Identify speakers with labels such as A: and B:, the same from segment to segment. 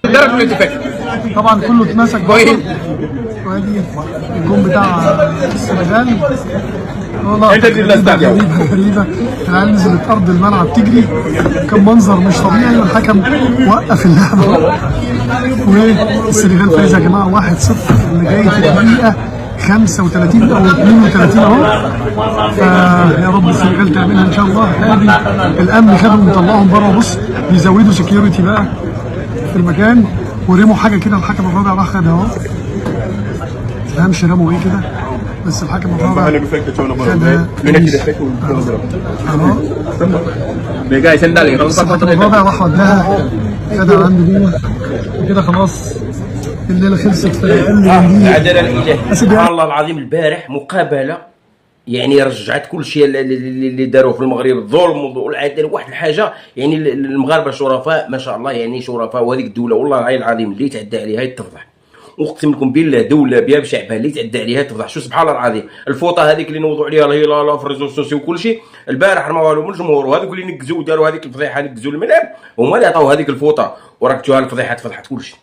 A: درجه اللي فات
B: طبعا كله اتمسك
A: كويس.
B: وادي الجون بتاع السنغال. والله
A: انت اللي استعجل.
B: غريبه العيال نزلت ارض الملعب تجري، كان منظر مش طبيعي والحكم وقف اللعبه. والسنغال فايز يا جماعه 1-0 اللي جاي في الدقيقه 35 او 32 اهو. فيا رب السنغال تعملها ان شاء الله. ادي الامن خدهم طلعهم بره، بص بيزودوا سكيورتي بقى في المكان، ورموا حاجه كده الحكم الرابع راح خدها اهو. ما فهمش رموا ايه كده، بس الحكم الرابع خدها. اهو الحكم الرابع راح وداها خدها عنده جوه وكده خلاص الليله خلصت في
C: سبحان الله العظيم. البارح مقابله يعني رجعت كل شيء اللي داروه في المغرب، الظلم والعدل. واحد الحاجه يعني المغاربه شرفاء ما شاء الله، يعني شرفاء. وهذيك الدوله والله العظيم اللي تعدى عليها تفضح. اقسم لكم بالله دوله بها بشعبها اللي تعدى عليها تفضح. شو سبحان الله العظيم. الفوطه هذيك اللي نوضوا عليها الهلال في الريزو سوسيو وكل شيء، البارح رماوها لهم الجمهور، وهذوك اللي نكزوا داروا هذيك الفضيحه نكزوا الملعب هما اللي عطاو هذيك الفوطه وركبتوها الفضيحه تفضحت كل شيء.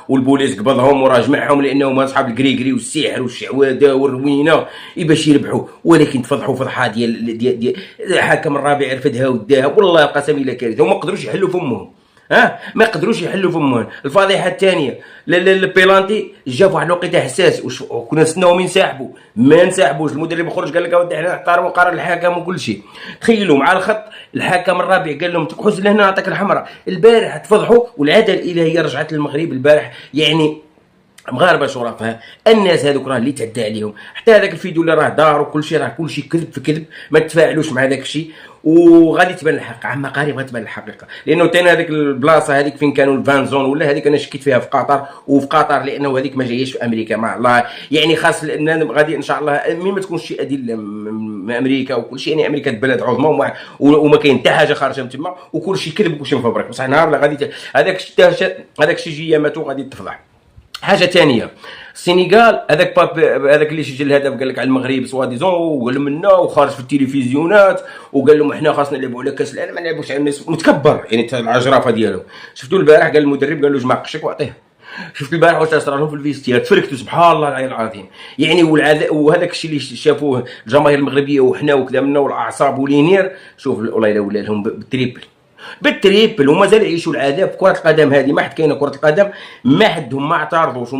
C: والبوليس قبضهم وراه جمعهم لانهم اصحاب الكريكري والسحر والشعوذه والروينه باش يربحوا. ولكن تفضحوا فضحات ديال الحكم الرابع رفدها وداها. والله قسم بالله كارثه. وما قدروش يحلوا فمهم، ما قدروش يحلوا فمهم. الفضيحه الثانيه البيلانتي جا في واحد الوقيته حساس وكنا نستناو ينسحبوا، ما انسحبوش. المدرب خرج قال لك اودي حنا نحترموا قرار الحكم وكل شيء. تخيلوا مع الخط الحكم الرابع قال لهم تكحوز لهنا نعطيك الحمراء. البارح تفضحوا والعداله الالهيه رجعت للمغرب البارح. يعني مغاربه شرفاء الناس هذوك راه اللي تعدى عليهم. حتى هذاك الفيديو اللي راه دار وكل شيء راه كل شيء كذب في كذب. ما تفاعلوش مع داك الشيء وغادي تبان الحق. عما قريب غتبان الحقيقه، لانه ثاني هذيك البلاصه هذيك فين كانوا الفانزون ولا هذيك انا شكيت فيها في قطر. وفي قطر لانه هذيك ما جايش في امريكا مع الله. يعني خاص لان غادي ان شاء الله مين ما تكونش شي ادله من امريكا وكل شيء. يعني امريكا بلد عظمى وما كاين حتى حاجه خارجه من تما وكل شيء كذب وكل شيء مفبرك. بصح نهار لا غادي هذاك الشيء جيامته غادي تفضح. حاجه ثانيه السنغال هذاك اللي سجل الهدف قال لك على المغرب سوا ديزون وقال منا وخارج في التلفزيونات وقال لهم احنا خاصنا نلعبوا على كاس العالم ما نلعبوش على الناس. متكبر يعني العجرفه ديالو. شفتوا البارح قال المدرب قال له جمع قشك واعطيه. شفت البارح واش صرا لهم في الفيستير تفركتوا سبحان الله العظيم. يعني وهذاك الشيء اللي شافوه الجماهير المغربيه وحنا وكذا منا والاعصاب ولينير. شوف والله الا ولا لهم بالتريبل ومازال يعيشوا العذاب. كرة القدم هذه ما حد كاينه كرة القدم ما حدهم ما اعترضوش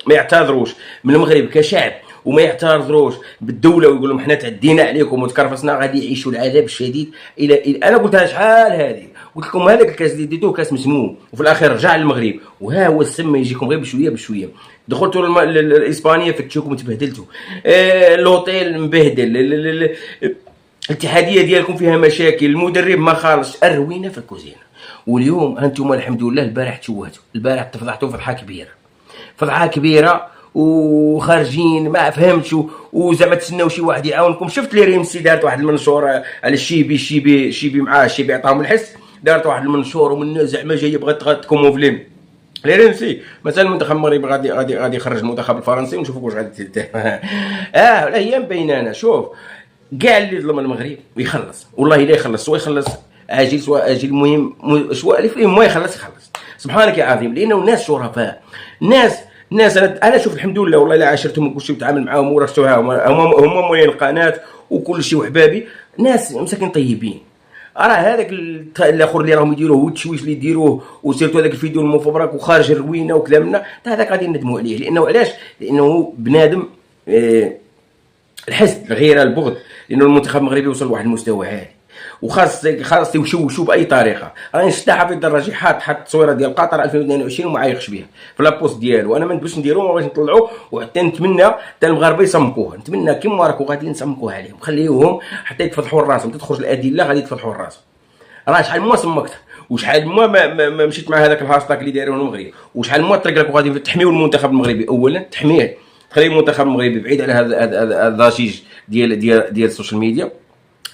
C: ما يعتذروش من المغرب كشعب وما يعترضوش بالدوله ويقول لهم حنا تعدينا عليكم وتكرفصنا. غادي يعيشوا العذاب الشديد الى انا قلتها شحال هذه. قلت لكم هذاك الكاس اللي ديتوه كاس مسموم وفي الاخير رجع للمغرب وها هو السم يجيكم غير بشويه بشويه. دخلتوا الاسبانيه فتشوكم تبهدلتوا. الاوتيل مبهدل. الاتحاديه ديالكم فيها مشاكل. المدرب ما خالص الروينه في الكوزينه. واليوم انتم الحمد لله البارح تشوهتوا. البارح تفضحتوا فضحه كبيره وخارجين ما فهمتش وزعما تسناو شي واحد يعاونكم. شفت لي ريمسي دارت واحد المنشور على الشيبي معاه الشيبي عطاهم الحس. دارت واحد المنشور ومن زعما جايه بغات تكوموفلي ليرنسي مثلا المنتخب المغربي غادي يخرج المنتخب الفرنسي ونشوفوا واش غادي الايام بيننا. شوف كاع اللي ظلم المغرب ويخلص والله الا يخلص سواء يخلص عاجل سواء اجل. المهم سواء المهم ما يخلص سبحانك يا عظيم. لانه ناس شرفاء ناس انا شوف الحمد لله والله الا عاشرتهم وكل شيء وتعامل معاهم ورثتوها. هم موالين القناه وكل شيء وحبابي ناس مساكين طيبين. راه هذاك الاخر اللي راهم يديروه والتشويش اللي يديروه وسيرتو هذاك الفيديو المفبرك وخارج الروينه وكلامنا هذاك غادي ندموا عليه. لانه علاش؟ لانه بنادم الحسد الغيره البغض. لانه المنتخب المغربي وصل لواحد المستوى عالي وخاص يوشوشوا باي طريقه. راني شفتها حفيظ الدراجي حط التصويره ديال قطر 2022 وما عايقش بها في لابوست ديالو. انا ما نبغيش نديرو ما بغيتش نطلعوه وحتى نتمنى حتى المغاربه يصمكوها. نتمنى كيما راكو غادي نصمكوها عليهم خليوهم حتى يتفضحوا راسهم. تخرج الادله غادي يتفضحوا راسهم. راه شحال ما صمكت وشحال ما مشيت مع هذاك الهاشتاغ اللي دايرون المغرب وشحال ما طريق لك غادي تحميو المنتخب المغربي. اولا تحميه خلي المنتخب المغربي بعيد على هذا الضجيج ديال السوشيال ميديا.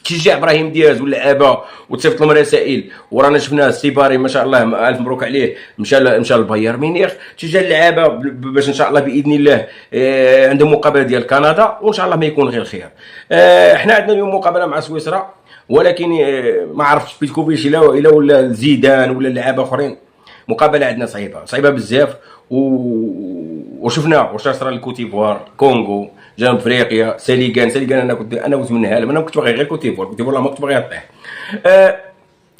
C: تشجع ابراهيم دياز واللعابه وتصيفط لهم رسائل ورانا شفناه السيباري ما شاء الله الف مبروك عليه مشى لبايرن ميونخ. تشجع اللعابه باش ان شاء الله باذن الله عندهم مقابله ديال كندا وان شاء الله ما يكون غير خير. احنا عندنا اليوم مقابله مع سويسرا ولكن ما عرفتش بيتكوفيتش الا ولا زيدان ولا لعابه اخرين مقابله عندنا صعيبه بزاف، وشفنا واش صرا لكوتيفوار، كونغو، جنوب افريقيا، سينيغال انا كنت منها، انا كنت باغي غير كوتيفوار ما كنت باغي طيح.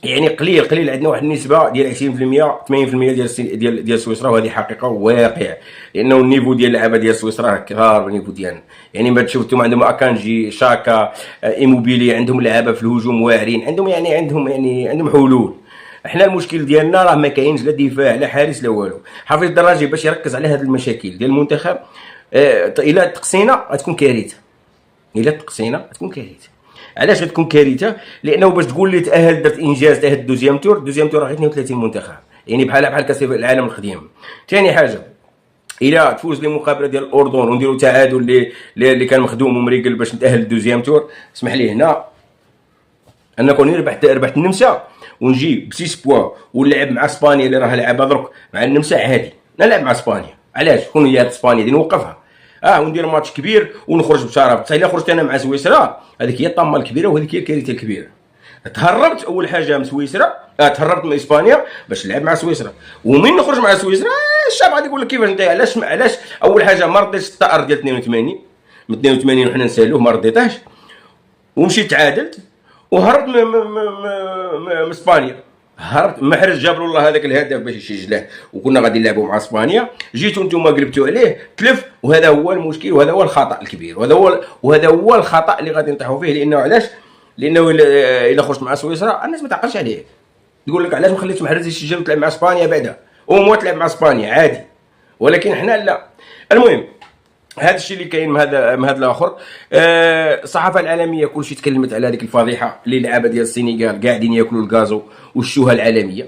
C: يعني قليل عندنا واحد النسبه ديال 20% 80% ديال سويسرا، وهذه حقيقه وواقع، لانه النيفو ديال اللعابه ديال سويسرا كثار من النيفو ديالنا. يعني ما شفتوا عندهم اكانجي، شاكا، ايموبيلي، عندهم لعابه في الهجوم واعرين، عندهم حلول. احنا المشكل ديالنا راه ما كاينش لا دفاع لا حارس لا والو. حفيظ الدراجي باش يركز على هذه المشاكل ديال المنتخب، الى تقسينا غتكون كارثه، علاش غتكون كارثه؟ لانه باش تقول لي تاهل درت انجاز تاهل دوزيام تور راه 32 منتخب، يعني بحال كاس العالم القديم. ثاني حاجه، الى تفوز لمقابله ديال الاردن ونديروا تعادل اللي كان مخدوم ومريقل باش نتاهل للدوزيام تور، اسمح لي هنا انا كوني ربحت النمسا ونجي بسيس بوا ونلعب مع اسبانيا اللي راها لعبها درك مع النمسا عادي، نلعب مع اسبانيا. علاش؟ شكون هي اسبانيا دي نوقفها وندير ماتش كبير ونخرج بشرف. بصح الا خرجت انا مع سويسرا هذيك هي الطامه الكبيره وهذيك هي الكارثه الكبيره. تهربت اول حاجه من سويسرا، تهربت من اسبانيا باش نلعب مع سويسرا، ومن نخرج مع سويسرا الشعب غادي يقول لك كيفاش انت علاش اول حاجه ما رديتش الطائر ديال 82 من 82 وحنا نسالوه ما رديتهاش، ومشيت تعادلت وهربت من اسبانيا. هربت محرز جابوا الله هذاك الهدف باش يسجله وكنا غادي نلعبوا مع اسبانيا، جيتوا نتوما قلبتوا عليه تلف، وهذا هو المشكل وهذا هو الخطا الكبير وهذا هو الخطا اللي غادي نطيحوا فيه. لانه علاش؟ لانه الا خرجت مع سويسرا الناس ما تعقلش عليك، تقول لك علاش ما خليتش محرز يسجل وتلعب مع اسبانيا بعدا، ومو تلعب مع اسبانيا عادي، ولكن حنا لا. المهم هذا الشيء اللي كاين من هذا الاخر. الصحافه العالميه كلشي تكلمت على هذيك الفضيحه اللي اللعابه ديال السينيغال قاعدين ياكلوا الغازو والشوهه العالميه.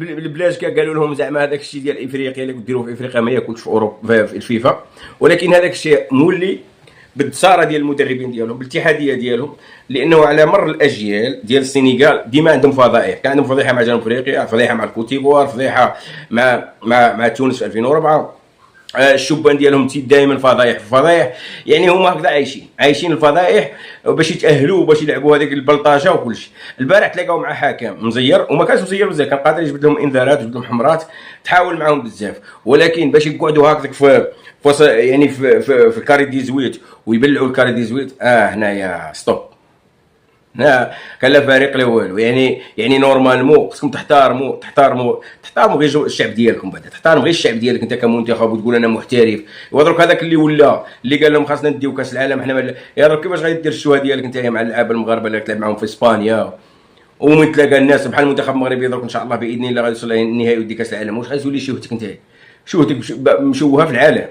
C: البلاج قالوا لهم زعما هذاك الشيء ديال افريقيا اللي كديروه في افريقيا ما ياكلش في اوروبا في الفيفا، ولكن هذاك الشيء مولي بالدساره ديال المدربين ديالهم بالاتحاديه ديالهم، لانه على مر الاجيال ديال السينيغال ديما عندهم فضائح. كان عندهم فضيحه مع جنوب افريقيا، فضيحه مع الكوتيفوار، فضيحه مع تونس في 2004. الشبان ديالهم دائما فضايح، يعني هما هكذا عايشين الفضائح باش يتاهلوا وباش يلعبوا هذيك البلطاجه وكل شيء. البارح تلاقاو مع حكم مزير، وما كانش مزير بزاف، كان قادر يجبد لهم انذارات ويجبد لهم حمرات، تحاول معاهم بزاف، ولكن باش يقعدوا هكذاك في الكاري دي زويت ويبلعوا الكاري دي زويت، هنايا ستوب. كان لا فريق لا والو. يعني نورمالمون خصكم تحتارموا غير الشعب ديالكم، بعدا تحتارم غير الشعب ديالك انت كمنتخب وتقول انا محترف. ودرك هذاك اللي قال لهم خاصنا نديو كاس العالم حنا يا رب كيفاش غادي دير الشوهه ديالك انت مع اللعابه المغاربه اللي تلعب معاهم في اسبانيا، ومن تلاقى الناس بحال المنتخب المغربي درك ان شاء الله باذن الله غادي يوصل للنهائي ودي كاس العالم. واش غتولي شوهتك انت؟ شوهتك مشوهه في العالم،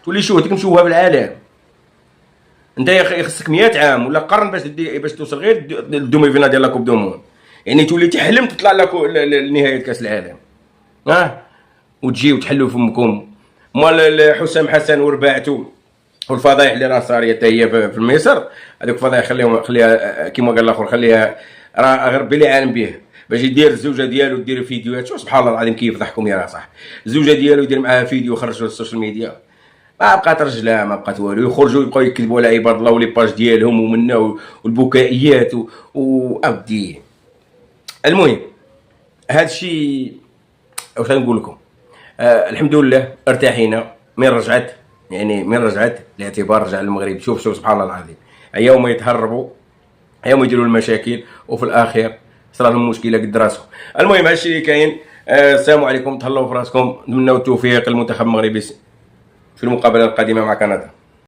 C: تولي شوهتك مشوهه في العالم. انت يا اخي خصك 100 عام ولا قرن باش توصل غير الدومي فينا ديال لا كوب دو موند، يعني تولي تحلم تطلع لنهايه كاس العالم وتجي وتحلوا فمكم. مال حسام حسن ورباعته والفضايح اللي راه صاريه حتى هي في مصر، هذوك الفضايح خليها كيما قال الاخر، خليها راه غير ربي عالم به باش يدير الزوجه ديالو دير فيديوهات. شوف سبحان الله العظيم كيف ضحكم يا راه صح، الزوجه ديالو يدير معاها فيديو يخرجوا للسوشيال ميديا، ما بقات رجله ما بقات والو، يخرجوا يبقاو يكذبوا على عباد الله ولي باج ديالهم ومنا والبكائيات وابدي. المهم هذا الشيء واش غنقول لكم، الحمد لله ارتاحينا من رجعت الاعتبار رجع للمغرب. شوف سبحان الله العظيم، يوم يتهربوا يوم يديروا المشاكل وفي الاخير صرا لهم مشكله قد راسهم. المهم هذا الشيء اللي كاين. السلام عليكم، تهلاو في راسكم، نتمنوا التوفيق للمنتخب المغربي في المقابله القادمه مع كندا.